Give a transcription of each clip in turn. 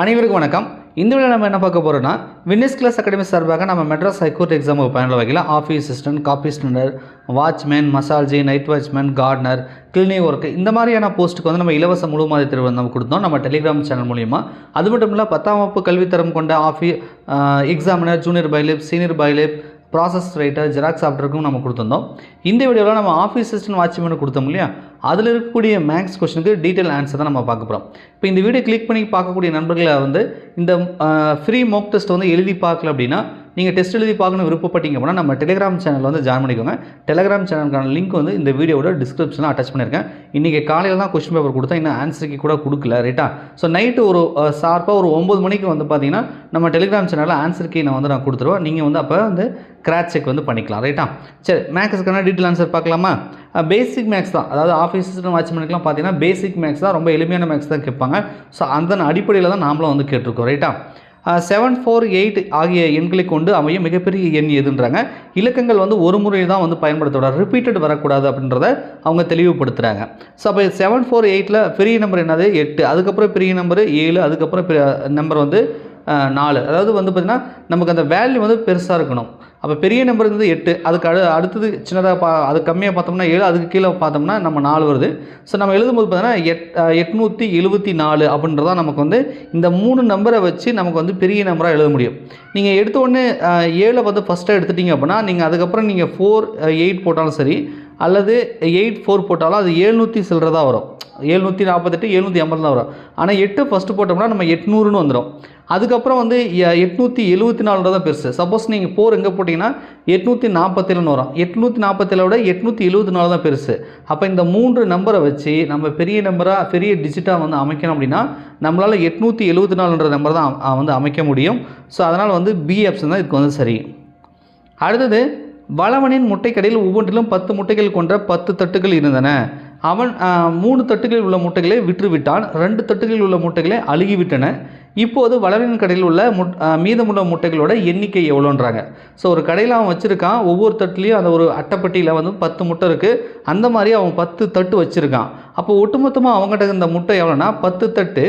அனைவருக்கும் வணக்கம். இந்த வீடியோவில் நம்ம என்ன பார்க்க போகிறோம்னா, வின்னர்ஸ் கிளாஸ் அகாடமி சார்பாக நம்ம மெட்ராஸ் ஹைகோர்ட் எக்ஸாமுக்கு பயனுள்ள வகையில் office assistant, copy stander, watchman, மசால்ஜி, night watchman, gardener, cleaning work இந்த மாதிரியான போஸ்ட்டுக்கு வந்து நம்ம இலவச முழு மாதிரி தேர்வு நம்ம கொடுத்தோம் நம்ம டெலிகிராம் சேனல் மூலிமா. அது மட்டும் இல்லை 10ஆம் வகுப்பு கல்வித்தரம் கொண்ட examiner, junior bailiff, senior bailiff, process writer, Xerox ஆப்டருக்கும் நம்ம கொடுத்துருந்தோம். இந்த வீடியோவில் நம்ம ஆஃபீஸ் அசிஸ்டன்ட் வாட்ச்மேன் கொடுத்தோம் இல்லையா, அதில் இருக்கக்கூடிய மேக்ஸ் கொஸ்டினுக்கு டீட்டெயில் ஆன்சர் தான் நம்ம பார்க்க போகிறோம். இப்போ இந்த வீடியோ கிளிக் பண்ணி பார்க்கக்கூடிய நண்பர்களை வந்து இந்த ஃப்ரீ மோக் டெஸ்ட் வந்து எழுதி பார்க்கல அப்படின்னா, நீங்கள் டெஸ்ட் எழுதி பார்க்கணும் விருப்பப்பட்டீங்க அப்படின்னா நம்ம டெலிகிராம் சேனலில் வந்து ஜாயின் பண்ணிக்கோங்க. டெலிகிராம் சேனலுக்கான லிங்க் வந்து இந்த வீடியோட டிஸ்கிரிப்ஷனில் அட்டாச் பண்ணியிருக்கேன். இன்றைக்கி காலையில் தான் கொஸ்டின் பேப்பர் கொடுத்தேன், இன்னும் ஆன்சருக்கு கூட கொடுக்கல, ரைட்டா? ஸோ நைட்டு ஒரு ஷார்ப்பாக ஒரு 9 மணிக்கு வந்து பார்த்தீங்கன்னா நம்ம டெலிகிராம் சேனலில் ஆன்சர் கீ நான் கொடுத்துருவேன். நீங்கள் வந்து அப்போ வந்து கிராச் செக் வந்து பண்ணிக்கலாம், ரைட்டா? சரி, மேக்ஸுக்கான டீட்டெயில் ஆன்சர் பார்க்கலாமா? பேசிக் மேக்ஸ் தான், அதாவது ஆஃபீஸ் வாட்ச்மேனுக்குலாம் பார்த்தீங்கன்னா பேசிக் மேக்ஸ் தான், ரொம்ப எளிமையான மேக்ஸ் தான் கேட்பாங்க. ஸோ அந்த அடிப்படையில் தான் நாமளும் வந்து கேட்டிருக்கோம், ரைட்டா? 7, 4, 8 ஆகிய எண்களை கொண்டு அமையும் மிகப்பெரிய எண் எதுன்றாங்க. இலக்கங்கள் வந்து ஒரு முறை தான் வந்து பயன்படுத்தக்கூடாது, ரிப்பீட்டட் வரக்கூடாது அப்படின்றத அவங்க தெளிவுபடுத்துகிறாங்க. ஸோ அப்போ 7, 4, 8ல் பெரிய நம்பர் என்னது 8, அதுக்கப்புறம் பெரிய நம்பர் 7, அதுக்கப்புறம் நம்பர் வந்து 4. அதாவது வந்து பார்த்திங்கன்னா நமக்கு அந்த வேல்யூ வந்து பெருசாக இருக்கணும். அப்போ பெரிய நம்பர் வந்து 8, அதுக்கு அடுத்தது சின்னதாக அது கம்மியாக பார்த்தோம்னா 7, அதுக்கு கீழே பார்த்தோம்னா நம்ம 4 வருது. ஸோ நம்ம எழுதும்போது பார்த்தீங்கன்னா 874 அப்படின்றதான் நமக்கு வந்து இந்த 3 நம்பரை வச்சு நமக்கு வந்து பெரிய நம்பராக எழுத முடியும். நீங்கள் எடுத்த உடனே 7 வந்து ஃபஸ்ட்டாக எடுத்துட்டிங்க அப்படின்னா நீங்கள் அதுக்கப்புறம் நீங்கள் 4, 8 போட்டாலும் சரி, அல்லது 8, 4 போட்டாலும் அது 700 சில்லறதாக வரும். 748, 780 தான் வரும். ஆனால் 8 ஃபஸ்ட்டு போட்டோம்னா நம்ம 800ன்னு வந்துடும். அதுக்கப்புறம் வந்து 874 தான் பெருசு. சப்போஸ் நீங்கள் 4 எங்கே போட்டிங்கன்னா 847ன்னு வரும். 847 விட 874 தான் பெருசு. அப்போ இந்த 3 நம்பரை வச்சு நம்ம பெரிய நம்பராக பெரிய டிஜிட்டாக வந்து அமைக்கணும் அப்படின்னா நம்மளால் 874ன்ற நம்பர் தான் வந்து அமைக்க முடியும். ஸோ அதனால் வந்து பி ஆப்ஷன் தான் இதுக்கு வந்து சரி. அடுத்தது, வளவனின் முட்டைக்கடையில் ஒவ்வொன்றிலும் 10 முட்டைகள் கொண்ட 10 தட்டுகள் இருந்தன. அவன் 3 தட்டுகளில் உள்ள முட்டைகளை விற்றுவிட்டான், 2 தட்டுகளில் உள்ள முட்டைகளை அழுகிவிட்டன. இப்போது வளவனின் கடையில் உள்ள மீதமுள்ள முட்டைகளோட எண்ணிக்கை எவ்வளோன்றாங்க. ஸோ ஒரு கடையில் அவன் வச்சுருக்கான், ஒவ்வொரு தட்டுலேயும் அந்த ஒரு அட்டைப்பட்டியில் வந்து 10 முட்டை இருக்குது. அந்த மாதிரி அவன் 10 தட்டு வச்சுருக்கான். அப்போ ஒட்டுமொத்தமாக அவங்ககிட்ட இந்த முட்டை எவ்வளோன்னா 10 தட்டு,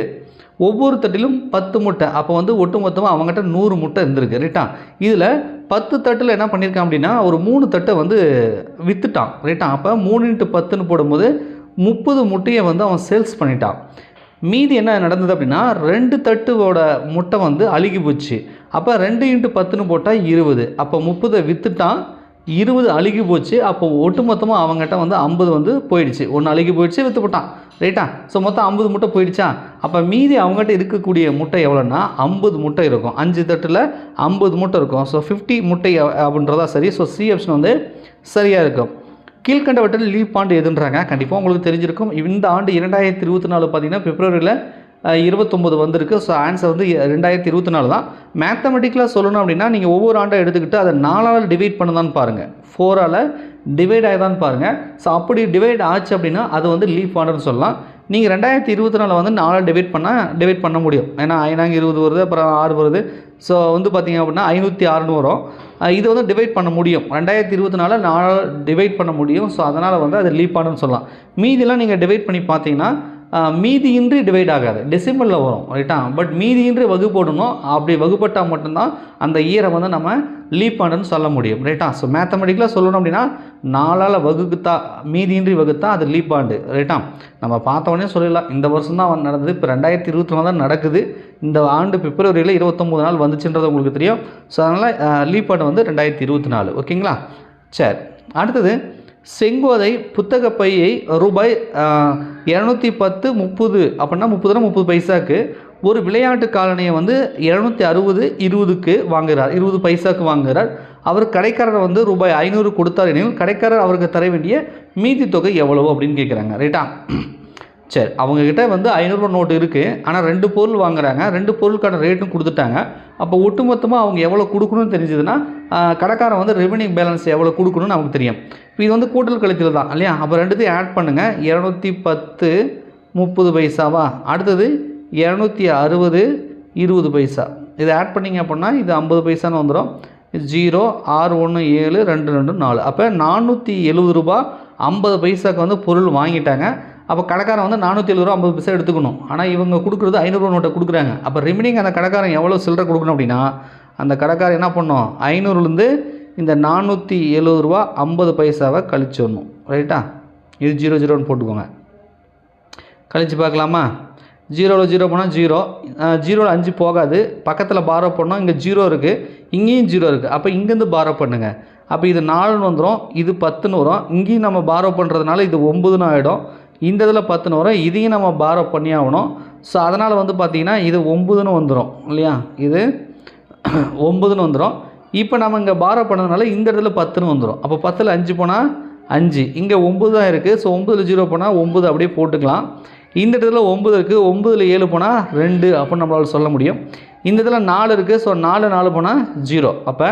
ஒவ்வொரு தட்டிலும் 10 முட்டை. அப்போ வந்து ஒட்டுமொத்தமாக அவங்ககிட்ட 100 முட்டை இருந்திருக்கு, ரைட்டா? இதில் 10 தட்டில் என்ன பண்ணியிருக்கான் அப்படின்னா ஒரு 3 தட்டை வந்து விற்றுட்டான், ரைட்டா? அப்போ 3 × 10ன்னு போடும்போது 30 முட்டையை வந்து அவன் சேல்ஸ் பண்ணிட்டான். மீதி என்ன நடந்தது அப்படின்னா 2 தட்டுவோட முட்டை வந்து அழுகி போச்சு. அப்போ 2 × 10ன்னு போட்டால் 20. அப்போ 30 விற்றுட்டான், 20 அழுகி போச்சு. அப்போ ஒட்டுமொத்தமாக அவங்ககிட்ட வந்து 50 வந்து போயிடுச்சு. 1 அழுகி போயிடுச்சு, விற்று போட்டான், ரைட்டா? ஸோ மொத்தம் 50 முட்டை போயிடுச்சா? அப்போ மீதி அவங்ககிட்ட இருக்கக்கூடிய முட்டை எவ்வளோன்னா 50 முட்டை இருக்கும். 5 தட்டில் 50 முட்டை இருக்கும். ஸோ 50 முட்டை அப்படின்றதா சரி. ஸோ சி ஆப்ஷன் வந்து சரியாக இருக்கும். கீழ்கண்டவற்றில் லீப் ஆண்டு எதுன்றாங்க. கண்டிப்பாக உங்களுக்கு தெரிஞ்சிருக்கும். இந்த ஆண்டு 2024 பார்த்திங்கன்னா பிப்ரவரியில் 29 வந்திருக்கு. ஸோ ஆன்சர் வந்து 2024 தான். மேத்தமெட்டிக்கலாக சொல்லணும் அப்படின்னா நீங்கள் ஒவ்வொரு ஆண்டாக எடுத்துக்கிட்டு அதை 4ஆல் டிவைட் பண்ணதான்னு பாருங்கள், 4ஆல் டிவைட் ஆகிதான்னு பாருங்கள். ஸோ அப்படி டிவைட் ஆச்சு அப்படின்னா அது வந்து லீப் ஆண்டுன்னு சொல்லலாம். நீங்கள் 2024 வந்து 4ஆல் டிவைட் பண்ண முடியும். ஏன்னா 20 வருது, அப்புறம் 6 வருது. ஸோ வந்து பார்த்திங்க அப்படின்னா 506ன்னு வரும். இது வந்து டிவைட் பண்ண முடியும். 2024 4ஆல் டிவைட் பண்ண முடியும். ஸோ அதனால் வந்து அது லீப் ஆண்டுன்னு சொல்லலாம். மீதிலாம் நீங்கள் டிவைட் பண்ணி பார்த்தீங்கன்னா மீதியின்றி டிவைட் ஆகாது, டெசிமலில் வரும், ரைட்டா? பட் மீதியின்றி வகுப்படணும். அப்படி வகுப்பட்டால் மட்டும்தான் அந்த இயரை வந்து நம்ம லீப் ஆண்டுன்னு சொல்ல முடியும், ரைட்டா? ஸோ மேத்தமெட்டிக்கலாக சொல்லணும் அப்படின்னா 4ஆல் வகுத்தா மீதியின்றி வகுத்தா அது லீப் ஆண்டு, ரைட்டா? நம்ம பார்த்தோன்னே சொல்லிடலாம் இந்த வருஷம் தான் நடந்தது. இப்போ 2024 தான் நடக்குது. இந்த ஆண்டு பிப்ரவரியில் 29 நாள் வந்துச்சுன்றது உங்களுக்கு தெரியும். ஸோ அதனால் லீப் ஆண்டு வந்து 2024, ஓகேங்களா? சரி, அடுத்தது, செங்கோதை புத்தக பையை ரூபாய் 210, 30 அப்படின்னா 30 பைசாக்கு ஒரு விளையாட்டு காலனியை வந்து 260, 20க்கு வாங்குகிறார், 20 பைசாக்கு வாங்குகிறார். அவர் கடைக்காரர் வந்து ரூபாய் 500 கொடுத்தார் எனில் கடைக்காரர் அவருக்கு தர வேண்டிய மீதி தொகை எவ்வளவு அப்படின்னு கேட்குறாங்க, ரைட்டா? சரி, அவங்கக்கிட்ட வந்து 500 நோட்டு இருக்குது. ஆனால் 2 பொருள் வாங்குறாங்க, 2 பொருளுக்கான ரேட்டும் கொடுத்துட்டாங்க. அப்போ ஒட்டுமொத்தமாக அவங்க எவ்வளோ கொடுக்கணும்னு தெரிஞ்சதுன்னா கடைக்காரன் வந்து ரெவென்யூ பேலன்ஸ் எவ்வளோ கொடுக்கணும்னு நமக்கு தெரியும். இப்போ இது வந்து கூட்டல் கழித்தல் தான் இல்லையா? அப்போ ரெண்டுத்தையும் ஆட் பண்ணுங்கள். 210, 30 பைசாவா? அடுத்தது 260, 20 பைசா. இதை ஆட் பண்ணிங்க அப்படின்னா இது 50 பைசான்னு வந்துடும். 0, 6, 1, 7, 2, 2, 4. அப்போ 470 ரூபா 50 பைசாவுக்கு வந்து பொருள் வாங்கிட்டாங்க. அப்போ கடைக்காரன் வந்து 470 ரூபா 50 பைசா எடுத்துக்கணும். ஆனால் இவங்க கொடுக்குறது 500 நோட்டை கொடுக்குறாங்க. அப்போ ரிமைனிங் அந்த கடைக்காரன் எவ்வளோ சில்லறை கொடுக்கணும் அப்படின்னா, அந்த கடைக்காரன் என்ன பண்ணணும், 500லேருந்து இந்த 470 ரூபா 50 பைசாவை கழிச்சிடணும். ரைட்டா? இது 00ன்னு போட்டுக்கோங்க. கழித்து பார்க்கலாமா? 0ல் 0 போனால் 0, 0ல் 5 போகாது. பக்கத்தில் பாரோ பண்ணோம், இங்கே 0 இருக்குது, இங்கேயும் 0 இருக்குது. அப்போ இங்கேருந்து பாரோ பண்ணுங்கள். அப்போ இது 4ன்னு வந்துடும், இது 10ன்னு வரும். இங்கேயும் நம்ம பாரோ பண்ணுறதுனால இது 9ன்னு ஆகிடும். இந்த இதில் 10ன்னு வரும், இதையும் நம்ம பாரோ பண்ணி ஆகணும். ஸோ அதனால் வந்து பார்த்திங்கன்னா இது 9ன்னு வந்துடும் இல்லையா? இது 9ன்னு வந்துடும். இப்போ நம்ம இங்கே பாரோ பண்ணதுனால இந்த இடத்துல 10ன்னு வந்துடும். அப்போ 10ல் 5 போனால் 5, இங்கே 9 தான் இருக்குது. ஸோ 9ல் 0 போனால் 9 அப்படியே போட்டுக்கலாம். இந்த இடத்துல 9 இருக்குது, 9ல் 7 போனால் 2 அப்படின்னு நம்மளால் சொல்ல முடியும். இந்த இதில் 4 இருக்குது. ஸோ 4 போனால் 0. அப்போ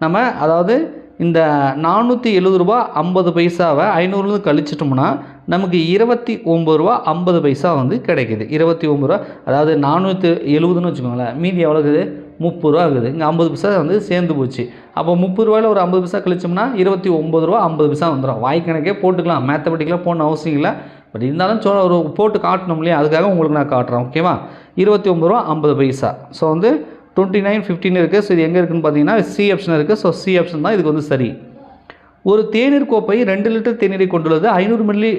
நம்ம அதாவது இந்த 470 ரூபா 50 பைசாவை 500லேருந்து கழிச்சிட்டோம்னா நமக்கு 29 ரூபா 50 பைசா வந்து கிடைக்கிது. 29 ரூபா, அதாவது 470ன்னு வச்சுக்கோங்களேன், மீதி எவ்வளோ இருக்குது, 30 ரூபா இருக்குது. இங்கே 50 பைசா வந்து சேர்ந்து போச்சு. அப்போ 30 ரூபாயில் ஒரு 50 பைசா கழிச்சோம்னா 29 ரூபா 50 பைசா வந்துடும். வாய்க்கணக்கே போட்டுக்கலாம், மேத்தமெட்டிக்கலாக போடணும் அவசியம் இல்லை. பட் இருந்தாலும் ஒரு போட்டு காட்டணும் இல்லையா, அதுக்காக உங்களுக்கு நான் காட்டுறேன். ஓகேவா? 29 ரூபா 50 பைசா. ஸோ வந்து 29.15 இருக்குது. ஸோ இது எங்கே இருக்குதுன்னு பார்த்தீங்கன்னா சி ஆப்ஷன் இருக்குது. ஸோ சி ஆப்ஷன் தான் இதுக்கு வந்து சரி. ஒரு தேநீர் கோப்பை 2 லிட்டர் தேநீரை கொண்டுள்ளது. 500 மில்லி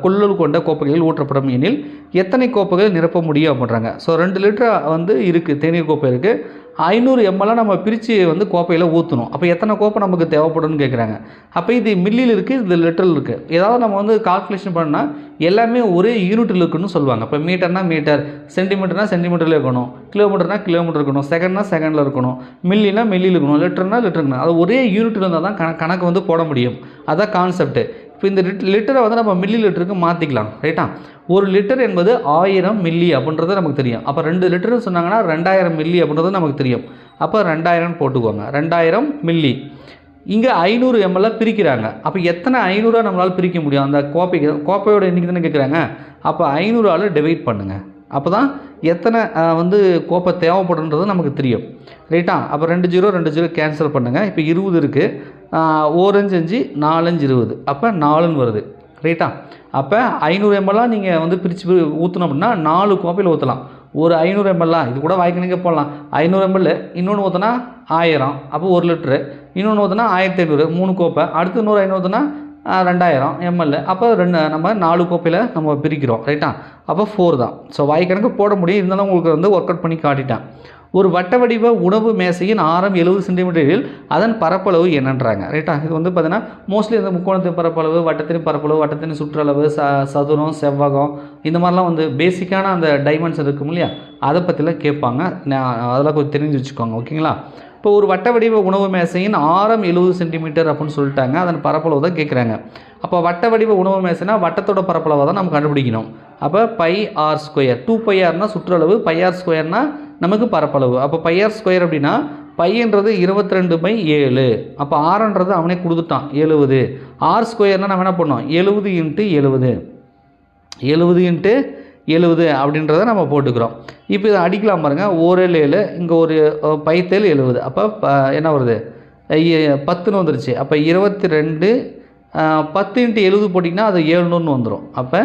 கொள்ளளவு கொண்ட கோப்பைகளில் ஊற்றப்படும் எனில் எத்தனை கோப்பைகள் நிரப்ப முடியும் அப்படின்றாங்க. ஸோ 2 லிட்டர் வந்து இருக்குது, தேநீர் கோப்பை இருக்குது. 500 ml நம்ம பிரித்து வந்து கோப்பையில் ஊற்றணும். அப்போ எத்தனை கோப்பை நமக்கு தேவைப்படும்னு கேட்குறாங்க. அப்போ இது மில்லியில் இருக்குது, இது லிட்டரில் இருக்குது. ஏதாவது நம்ம வந்து கால்குலேஷன் பண்ணால் எல்லாமே ஒரே யூனிட்டில் இருக்குன்னு சொல்லுவாங்க. இப்போ மீட்டர்னா மீட்டர், சென்டிமீட்டர்னா சென்டிமீட்டரில் இருக்கணும், கிலோமீட்டர்னா கிலோமீட்டர் இருக்கணும், செகண்ட்னா செகண்டில் இருக்கணும், மில்லினா மில்லியில் இருக்கணும், லிட்டர்னா லிட்டருக்கணும். அது ஒரே யூனிட்டில் இருந்தால் தான் கணக்கு வந்து போட முடியும். அதான் கான்செப்ட்டு. இப்போ இந்த லிட்டரை வந்து நம்ம மில்லி லிட்டருக்கு மாற்றிக்கலாம். ரைட்டா? ஒரு லிட்டர் என்பது 1000 மில்லி அப்படின்றது நமக்கு தெரியும். அப்போ 2 லிட்டர்னு சொன்னாங்கன்னா 2000 மில்லி அப்படின்றது நமக்கு தெரியும். அப்போ 2000 போட்டுக்கோங்க. 2000 மில்லி. இங்கே 500 ml பிரிக்கிறாங்க. அப்போ எத்தனை 500 நம்மளால் பிரிக்க முடியும் அந்த கோப்பையோட எண்ணிக்கை தானே கேட்குறாங்க. அப்போ 500ஆல் டிவைட் பண்ணுங்கள். அப்போ தான் எத்தனை வந்து கோப்பை தேவைப்படுன்றது நமக்கு தெரியும். ரைட்டா? அப்போ 2 0 கேன்சல் பண்ணுங்கள். இப்போ 20 இருக்குது. 1 5 5 4 5 20. அப்போ 4ன்னு வருது. ரைட்டா? அப்போ 500 ml நீங்கள் வந்து பிரித்து ஊற்றணும் அப்படின்னா 4 கோப்பையில் ஊற்றலாம். ஒரு 500 ml இது கூட வாய்க்கணிக்க போடலாம். 500 ml இன்னொன்று ஊற்றினா 1000, அப்போ 1 லிட்டரு. இன்னொன்று ஊற்றினா 1500, 3 கோப்பை. அடுத்து இன்னொரு 500 ஊற்றினா 2000 ml. அப்போ நம்ம 4 கோப்பையில் நம்ம பிரிக்கிறோம். ரைட்டா? அப்போ 4 தான். ஸோ வாய்க்கணக்கு போட முடியும். இருந்தாலும் உங்களுக்கு வந்து ஒர்க் அவுட் பண்ணி காட்டிட்டேன். ஒரு வட்ட வடிவ உணவு மேசையின் ஆரம் 70 சென்டிமீட்டரில் அதன் பரப்பளவு என்னன்றாங்க. ரைட்டா? இது வந்து பார்த்தீங்கன்னா மோஸ்ட்லி இந்த முக்கோணத்தின் பரப்பளவு, வட்டத்தின் பரப்பளவு, வட்டத்தின் சுற்றளவு, சதுரம், செவ்வகம், இந்த மாதிரிலாம் வந்து பேசிக்கான அந்த டைமென்ஷன் இருக்கும் இல்லையா, அதை பற்றிலாம் கேட்பாங்க. அதெல்லாம் கொஞ்சம் தெரிஞ்சு வச்சுக்கோங்க. ஓகேங்களா? இப்போ ஒரு வட்ட வடிவ உணவு மேசையின் ஆரம் 70 சென்டிமீட்டர் அப்படின்னு சொல்லிட்டாங்க. அதன் பரப்பளவு தான் கேட்குறாங்க. அப்போ வட்ட வடிவ உணவு மேசைனா வட்டத்தோட பரப்பளவை தான் நம்ம கண்டுபிடிக்கணும். அப்போ πr², 2πrனா சுற்றளவு, πr²னா நமக்கு பரப்பளவு. அப்போ πr² அப்படின்னா பையன்றது 22/7. அப்போ ஆர்ன்றது அவனே கொடுத்துட்டான் 70. r²னா நம்ம என்ன பண்ணோம், 70 × 70, 70 × 70 அப்படின்றத நம்ம போட்டுக்கிறோம். இப்போ இதை அடிக்கலாம் பாருங்கள். 1 7, இங்கே ஒரு பைத்தேல் 70. அப்போ என்ன வருது, 10ன்னு வந்துருச்சு. அப்போ 22, 10 × 70 போட்டிங்கன்னா அது 700ன்னு வந்துடும். அப்போ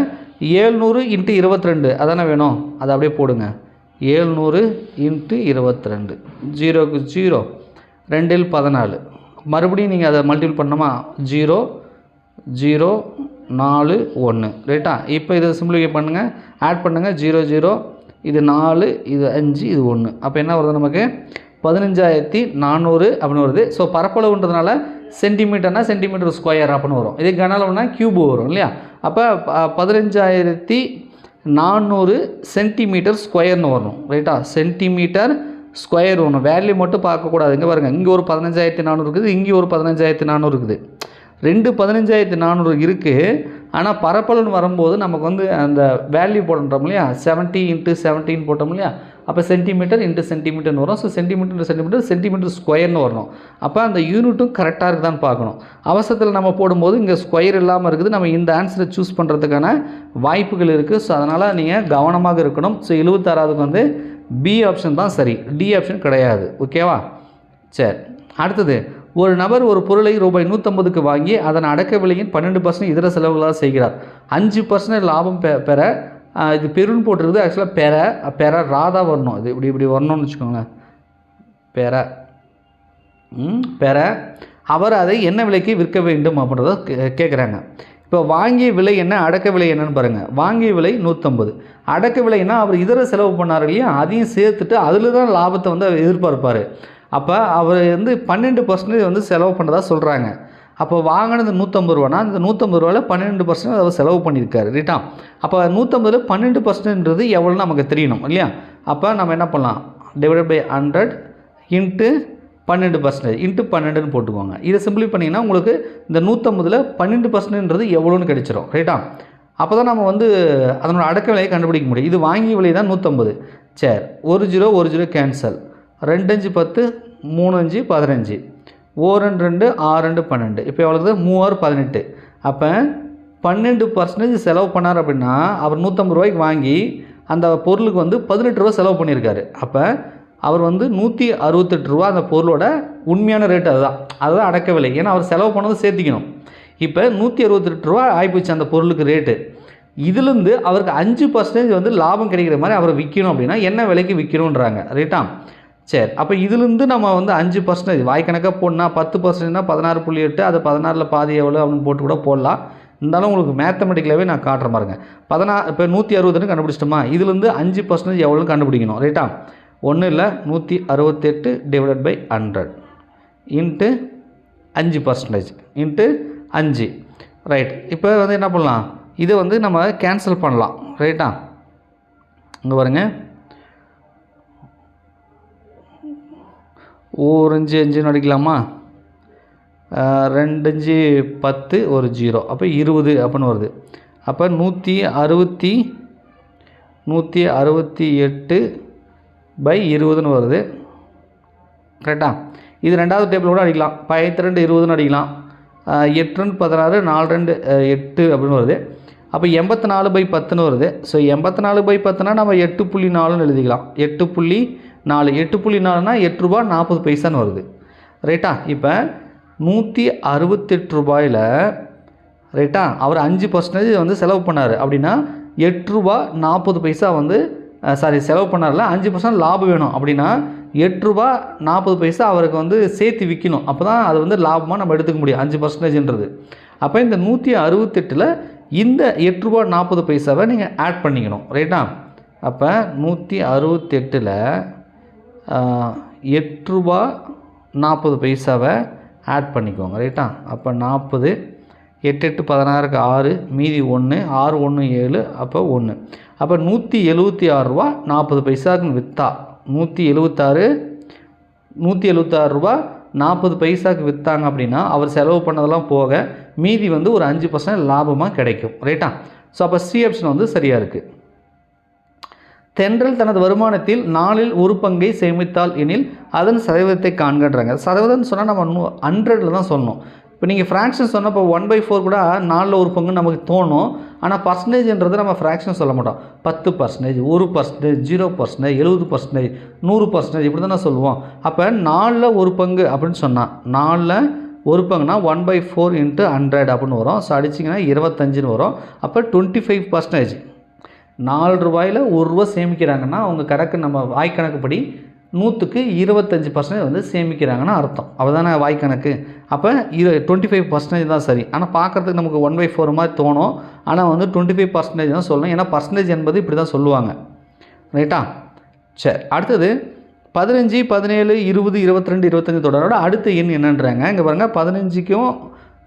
700 × 22 அதானே வேணும், அதை அப்படியே போடுங்க. 700 × 22, 0க்கு 0, 2 14. மறுபடியும் நீங்கள் அதை மல்டிபிள் பண்ணோமா, 0 0 4 1. ரைட்டா? இப்போ இதை சிம்பிளிஃபை பண்ணுங்கள், ஆட் பண்ணுங்கள். 0 0, இது 4, இது 5, இது 1. அப்போ என்ன வருது நமக்கு, 15400 அப்படின்னு வருது. ஸோ பரப்பளவுன்றதுனால சென்டிமீட்டர்னா சென்டிமீட்டர் ஸ்கொயர் அப்படின்னு வரும். இதே கன அளவுனா கியூப் வரும் இல்லையா? அப்போ 15400 சென்டிமீட்டர் ஸ்கொயர்னு வரணும். ரைட்டா? சென்டிமீட்டர் ஸ்கொயர் ஒன்று வேல்யூ மட்டும் பார்க்கக்கூடாது. இங்கே பாருங்கள், இங்கே ஒரு 15400 இருக்குது, இங்கே ஒரு 15400 இருக்குது. 2 15400 இருக்குது. ஆனால் பரப்பளவுன்னு வரும்போது நமக்கு வந்து அந்த வேல்யூ போடுறோம் இல்லையா, 70 × 17 போட்டோம் இல்லையா, அப்போ சென்டிமீட்டர் × சென்டிமீட்டர்னு வரும். ஸோ சென்டிமீட்டர் ஸ்கொயர்னு வரணும். அப்போ அந்த யூனிட்டும் கரெக்டாக இருக்குதான்னு பார்க்கணும். அவசரத்தில் நம்ம போடும்போது இங்கே ஸ்கொயர் இல்லாமல் இருக்குது. நம்ம இந்த ஆன்சரை சூஸ் பண்ணுறதுக்கான வாய்ப்புகள் இருக்குது. ஸோ அதனால் நீங்கள் கவனமாக இருக்கணும். ஸோ 76க்கு வந்து பி ஆப்ஷன் தான் சரி, டி ஆப்ஷன் கிடையாது. ஓகேவா? சரி, அடுத்தது ஒரு நபர் ஒரு பொருளை ரூபாய் 150க்கு வாங்கி அதன் அடக்க விலையின் 12% இதர செலவுகளாக செய்கிறார். 5% லாபம் பெற இது பெருன்னு போட்டிருக்குது. ஆக்சுவலாக பெற ராதா வரணும். இது இப்படி வரணும்னு வச்சுக்கோங்களேன். பெற அவர் அதை என்ன விலைக்கு விற்க வேண்டும் அப்படின்றத கேட்குறாங்க. இப்போ வாங்கிய விலை என்ன, அடக்க விலை என்னன்னு பாருங்கள். வாங்கிய விலை 150, அடக்க விலைன்னா அவர் இதர செலவு பண்ணார் இல்லையா, அதையும் சேர்த்துட்டு அதில் தான் லாபத்தை வந்து அவர் எதிர்பார்ப்பார். அப்போ அவர் வந்து 12% வந்து செலவு பண்ணுறதா சொல்கிறாங்க. அப்போ வாங்கினது 150 ரூபானா அந்த 150 ரூபாயில் 12% அவர் செலவு பண்ணியிருக்காரு. ரைட்டா? அப்போ 150ல் 12%ன்றது எவ்வளோ நமக்கு தெரியணும் இல்லையா? அப்போ நம்ம என்ன பண்ணலாம், டிவைட் பை 100 இன்ட்டு 12% இன்ட்டு 12ன்னு போட்டுக்கோங்க. இதை சிம்பிளி பண்ணிங்கன்னா உங்களுக்கு இந்த 150ல் 12%ன்றது எவ்வளோன்னு கிடைச்சிரும். ரைட்டா? அப்போ தான் நம்ம வந்து அதனோட அடக்க விலையை கண்டுபிடிக்க முடியும். இது வாங்கிய விலை தான் 150. சரி, 1 0 கேன்சல், 2 5 10, 3 5 15, 1 2 6 2 12. இப்போ எவ்வளோது, 3 18. அப்போ 12% செலவு பண்ணார் அப்படின்னா அவர் 150 ரூபாய்க்கு வாங்கி அந்த பொருளுக்கு வந்து 18 ரூபா செலவு பண்ணியிருக்காரு. அப்போ அவர் வந்து 168 ரூபா அந்த பொருளோட உண்மையான ரேட்டு அதுதான் அடக்க விலை. ஏன்னா அவர் செலவு பண்ணதை சேர்த்திக்கணும். இப்போ 168 ரூபா ஆகிப்போச்சு அந்த பொருளுக்கு ரேட்டு. இதுலேருந்து அவருக்கு 5% வந்து லாபம் கிடைக்கிற மாதிரி அவரை விற்கணும் அப்படின்னா என்ன விலைக்கு விற்கணுன்றாங்க. ரைட்டா? சரி, அப்போ இதுலேருந்து நம்ம வந்து 5% வாய்க்கணக்காக போடணும். 10%னா 16.8, அது 16ல் பாதி எவ்வளோ அப்படின்னு போட்டு கூட போடலாம். இருந்தாலும் உங்களுக்கு மேத்தமெட்டிக்கலாகவே நான் காட்டுற பாருங்க. இப்போ 160ன்னு கண்டுபிடிச்சிட்டோமா, இதுலேருந்து 5% எவ்வளோன்னு கண்டுபிடிக்கணும். ரைட்டா? ஒன்றும் இல்லை, 168 divided by 100 into 5% into 5. Right. இப்போ வந்து என்ன பண்ணலாம், இதை வந்து நம்ம கேன்சல் பண்ணலாம். ரைட்டா? இங்கே பாருங்கள், 1 5 5ன்னு அடிக்கலாமா, 2 5 10, ஒரு 0, அப்போ 20 அப்படின்னு வருது. அப்போ 168 பை 20ன்னு வருது. கரெக்டா? இது ரெண்டாவது டேபிள் கூட அடிக்கலாம். 2 20ன்னு அடிக்கலாம். 8 2 16, 4 2 8 அப்படின்னு வருது. அப்போ 84 பை 10ன்னு வருது. ஸோ 84 பை 10னா நம்ம 8.4ன்னு எழுதிக்கலாம். 8.4 8.4னா 8 ரூபா 40 பைசான்னு வருது. ரைட்டா? இப்போ 168 ரூபாயில் ரைட்டா அவர் 5% வந்து செலவு பண்ணார் அப்படின்னா 8 ரூபா 40 பைசா வந்து செலவு பண்ணார்ல, 5% லாபம் வேணும் அப்படின்னா 8 ரூபா 40 பைசா அவருக்கு வந்து சேர்த்து விற்கணும். அப்போ தான் அது வந்து லாபமாக நம்ம எடுத்துக்க முடியும் 5%ன்றது. அப்போ இந்த 168ல் இந்த 8 ரூபா 40 பைசாவை நீங்கள் ஆட் பண்ணிக்கணும். ரைட்டா? அப்போ 168ல் 8 ரூபா 40 பைசாவை ஆட் பண்ணிக்கோங்க. ரைட்டா? அப்போ 40, 8 8 16க்கு 6, மீதி 1, 6 1 7, அப்போ 1. அப்போ 176 ரூபா 40 பைசாவுக்கு விற்றா 176 ரூபா 40 பைசாவுக்கு விற்றாங்க அப்படின்னா அவர் செலவு பண்ணதெல்லாம் போக மீதி வந்து ஒரு 5% லாபமாக கிடைக்கும். ரைட்டா? ஸோ அப்போ சி ஆப்ஷன் வந்து சரியாக இருக்குது. தென்றல் தனது வருமானத்தில் 4ல் ஒரு பங்கை சேமித்தால் எனில் அதன் சதவீதத்தை காண்கன்றாங்க. சதவீதம்னு சொன்னால் நம்ம 100ல் தான் சொல்லணும். இப்போ நீங்கள் ஃப்ராக்ஷன் சொன்னப்போ 1/4 கூட 4ல் ஒரு பங்கு நமக்கு தோணும். ஆனால் பர்சன்டேஜ்ன்றது நம்ம ஃப்ராக்ஷன் சொல்ல மாட்டோம். 10%, 1%, 0%, 70%, 100% இப்படி தான் சொல்லுவோம். அப்போ 4ல் ஒரு பங்கு அப்படின்னு சொன்னால் 4ல் ஒரு பங்குனா 1/4 இன்ட்டு 100 அப்படின்னு வரும். ஸோ அடிச்சிங்கன்னா 25ன்னு வரும். அப்போ 25%. 4 ரூபாயில் 1 ரூபா சேமிக்கிறாங்கன்னா அவங்க கணக்கு நம்ம வாய்க்கணக்குப்படி 100க்கு 25% வந்து சேமிக்கிறாங்கன்னு அர்த்தம். அப்போதானே வாய்க்கணக்கு. அப்போ 25% தான் சரி. ஆனால் பார்க்குறதுக்கு நமக்கு 1/4 மாதிரி தோணும். ஆனால் வந்து 25% தான் சொல்லணும். ஏன்னா பர்சன்டேஜ் என்பது இப்படி தான் சொல்லுவாங்க. ரைட்டா? சரி, அடுத்தது 15 17 20 22 25 தொடரோட அடுத்த எண் என்னன்றாங்க. இங்கே பாருங்கள், 15க்கும்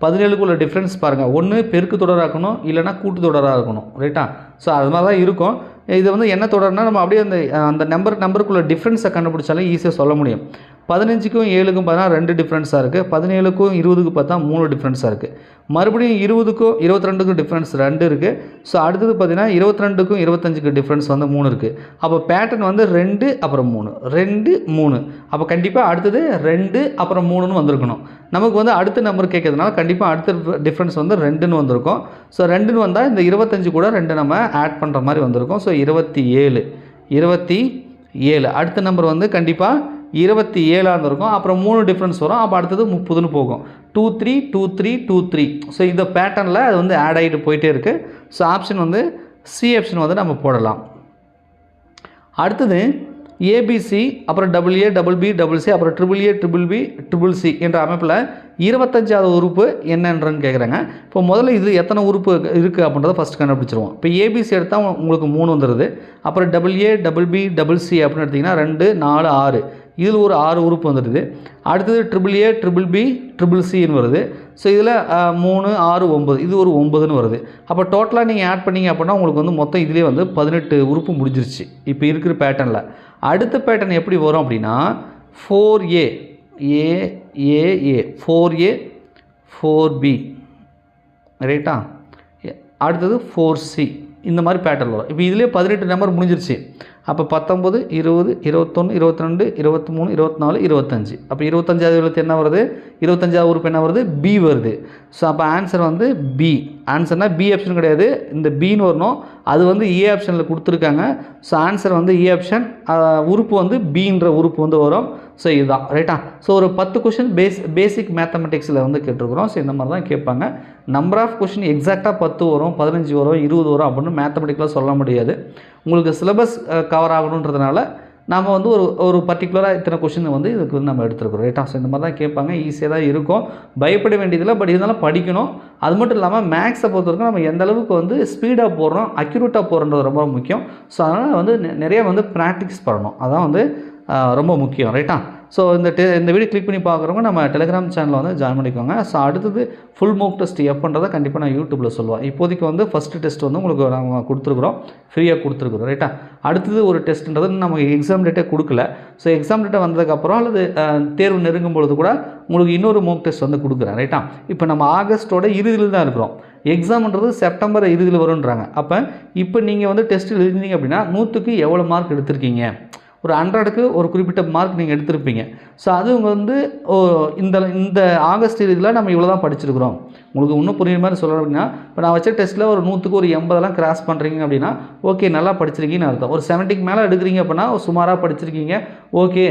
17க்கும் உள்ள டிஃப்ரென்ஸ் பாருங்கள். ஒன்று பெருக்கு தொடராக இருக்கணும், இல்லைனா கூட்டு தொடராக இருக்கணும். ரைட்டா? ஸோ அது மாதிரி தான் இருக்கும். இது வந்து என்ன தொடர்னா நம்ம அப்படியே அந்த நம்பருக்குள்ள டிஃப்ரென்ஸை கண்டுபிடிச்சாலே ஈஸியாக சொல்ல முடியும். 15க்கும் 7க்கும் பார்த்தா 2 டிஃப்ரென்ஸாக இருக்குது. 17க்கும் 20க்கு பார்த்தா 3 டிஃப்ரென்ஸாக இருக்குது. மறுபடியும் 20க்கும் 22க்கும் டிஃப்ரென்ஸ் 2 இருக்குது. ஸோ அடுத்தது பார்த்திங்கன்னா 22க்கும் 25க்கு டிஃப்ரென்ஸ் வந்து 3 இருக்குது. அப்போ பேட்டர்ன் வந்து 2 அப்புறம் 3 2 3. அப்போ கண்டிப்பாக அடுத்தது 2 அப்புறம் 3ன்னு வந்திருக்கணும். நமக்கு வந்து அடுத்த நம்பர் கேட்கறதுனால கண்டிப்பாக அடுத்த டிஃப்ரென்ஸ் வந்து 2ன்னு வந்திருக்கும். ஸோ 2ன்னு வந்தால் இந்த 25 கூட 2 நம்ம ஆட் பண்ணுற மாதிரி வந்திருக்கும். ஸோ 27 அடுத்த நம்பர் வந்து கண்டிப்பாக 27 இருக்கும். அப்புறம் 3 டிஃப்ரென்ஸ் வரும். அப்போ அடுத்தது 30ன்னு போகும். 2 3 2 3 2 3. ஸோ இந்த பேட்டர்னில் அது வந்து ஆட் ஆகிட்டு போயிட்டே இருக்குது. ஸோ ஆப்ஷன் வந்து சி ஆப்ஷன் வந்து நம்ம போடலாம். அடுத்தது ஏபிசி, அப்புறம் AA, BB, CC, அப்புறம் AAA, BBB, CCC என்ற அமைப்பில் 25வது உறுப்பு என்னன்றன்னு கேட்குறாங்க. இப்போ முதல்ல இது எத்தனை உறுப்பு இருக்குது அப்படின்றத ஃபஸ்ட் கண்டுபிடிச்சிருவோம். இப்போ ஏபிசி எடுத்தால் உங்களுக்கு 3 வந்துடுது. அப்புறம் AA, BB, CC அப்படின்னு எடுத்திங்கன்னா 2 4 6, இதில் ஒரு 6 உறுப்பு வந்துடுது. அடுத்தது AAA, BBB, CCன்னு வருது. ஸோ இதில் 3 6 9, இது ஒரு 9ன்னு வருது. அப்போ டோட்டலாக நீங்கள் ஆட் பண்ணிங்க அப்படின்னா உங்களுக்கு வந்து மொத்தம் இதிலே வந்து 18 உறுப்பு முடிஞ்சிருச்சு இப்போ இருக்கிற பேட்டர்னில். அடுத்த பேட்டர்ன் எப்படி வரும் அப்படின்னா 4A, AAA, 4A, 4B, ரைட்டா? அடுத்தது 4C, இந்த மாதிரி பேட்டர்ன் வரும். இப்போ இதிலே 18 நம்பர் முடிஞ்சிருச்சு. அப்போ 19 20 21 22 23 24 25. அப்போ 25வது எழுத்து என்ன வருது? 25வது உறுப்பு என்ன வருது? பி வருது. ஸோ அப்போ ஆன்சர் வந்து பி. ஆன்சர்னால் பி ஆப்ஷன் கிடையாது, இந்த பின்னு வரணும். அது வந்து ஏ ஆப்ஷனில் கொடுத்துருக்காங்க. ஸோ ஆன்சர் வந்து ஏ ஆப்ஷன், உறுப்பு வந்து பின்ற உறுப்பு வந்து வரும். ஸோ இதுதான் ரைட்டா. ஸோ ஒரு 10 கொஷின் பேசிக் மேத்தமெட்டிக்ஸில் வந்து கேட்டிருக்கிறோம். ஸோ இந்த மாதிரி தான் கேட்பாங்க. நம்பர் ஆஃப் கொஷின் எக்ஸாக்டாக 10 வரும், 15 வரும், 20 வரும் அப்படின்னு மேத்தமெட்டிக்கலாக சொல்ல முடியாது. உங்களுக்கு சிலபஸ் கவர் ஆகணுன்றதுனால நாம் வந்து ஒரு பர்டிகுலராக இத்தனை கொஷின் வந்து இதுக்கு வந்து நம்ம எடுத்துருக்கிறோம் ரைட்டா. ஸோ இந்த மாதிரி தான் கேட்பாங்க. ஈஸியாக தான் இருக்கும், பயப்பட வேண்டியதில்லை. பட் இருந்தாலும் படிக்கணும். அது மட்டும் இல்லாமல் மேக்ஸை பொறுத்த வரைக்கும் நம்ம எந்த அளவுக்கு வந்து ஸ்பீடாக போடுறோம், அக்யூரேட்டாக போடுறது ரொம்ப முக்கியம். ஸோ அதனால் வந்து நிறைய வந்து ப்ராக்டிஸ் பண்ணணும், அதான் வந்து ரொம்ப முக்கியம் ரைட்டா. ஸோ இந்த வீடியோ கிளிக் பண்ணி பார்க்குறவங்க நம்ம டெலிகிராம் சேனலில் வந்து ஜாயின் பண்ணிக்கோங்க. ஸோ அடுத்தது ஃபுல் மோக் டெஸ்ட் எப்போன்றதை கண்டிப்பாக நான் யூடியூப்பில் சொல்லுவேன். இப்போதைக்கு வந்து ஃபஸ்ட்டு டெஸ்ட் வந்து உங்களுக்கு நம்ம கொடுத்துருக்குறோம், ஃப்ரீயாக கொடுத்துருக்குறோம் ரைட்டா. அடுத்தது ஒரு டெஸ்ட்டுன்றது நமக்கு எக்ஸாம் டேட்டே கொடுக்கல. ஸோ எக்ஸாம் டேட்டை வந்ததுக்கப்புறம் அல்லது தேர்வு நெருங்கும் பொழுது கூட உங்களுக்கு இன்னொரு மோக் டெஸ்ட் வந்து கொடுக்குறேன் ரைட்டா. இப்போ நம்ம ஆகஸ்ட்டோட இறுதியில் தான் இருக்கிறோம். எக்ஸாம்ன்றது செப்டம்பர் இறுதியில் வருன்றாங்க. அப்போ இப்போ நீங்கள் வந்து டெஸ்ட் எழுதினீங்க அப்படின்னா 100க்கு எவ்வளோ மார்க் எடுத்திருக்கீங்க? ஒரு 100க்கு ஒரு குறிப்பிட்ட மார்க் நீங்கள் எடுத்திருப்பீங்க. ஸோ அது வந்து இந்த ஆகஸ்ட் இறுதியில் நம்ம இவ்வளோ தான் படிச்சிருக்கிறோம். உங்களுக்கு இன்னும் புரியுற மாதிரி சொல்லணும் அப்படின்னா, இப்போ நான் வச்ச டெஸ்ட்டில் ஒரு 100க்கு ஒரு 80 கிராஸ் பண்ணுறீங்க அப்படின்னா ஓகே நல்லா படிச்சிருக்கீங்கன்னு அர்த்தம். ஒரு 70க்கு மேலே எடுக்கிறீங்க அப்படின்னா சுமாராக படிச்சிருக்கீங்க, ஓகே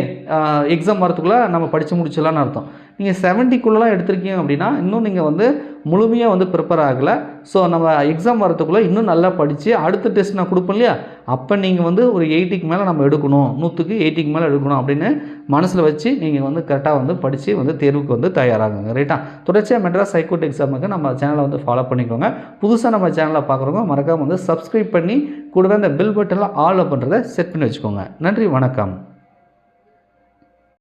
எக்ஸாம் வரத்துக்குள்ளே நம்ம படித்து முடிச்சிடலான்னு அர்த்தம். நீங்கள் 70க்குள்ளெலாம் எடுத்திருக்கீங்க அப்படின்னா இன்னும் நீங்கள் வந்து முழுமையாக வந்து ப்ரிப்பேர் ஆகலை. ஸோ நம்ம எக்ஸாம் வரத்துக்குள்ளே இன்னும் நல்லா படித்து அடுத்த டெஸ்ட் நான் கொடுப்பேன் இல்லையா, அப்போ நீங்கள் வந்து ஒரு 80க்கு மேலே நம்ம எடுக்கணும், 100க்கு 80க்கு மேலே எடுக்கணும் அப்படின்னு மனசில் வச்சு நீங்கள் வந்து கரெக்டாக வந்து படித்து வந்து தேர்வுக்கு வந்து தயாராகுங்க ரைட்டா. தொடர்ச்சியாக மெட்ராஸ் ஹைகோர்ட் எக்ஸாமுக்கு நம்ம சேனலை வந்து ஃபாலோ பண்ணிக்கோங்க. புதுசாக நம்ம சேனலை பார்க்குறவங்க மறக்காமல் வந்து சப்ஸ்கிரைப் பண்ணி கூடவே அந்த பெல் பட்டனில் ஆல் பண்ணுறதை செட் பண்ணி வச்சுக்கோங்க. நன்றி, வணக்கம்.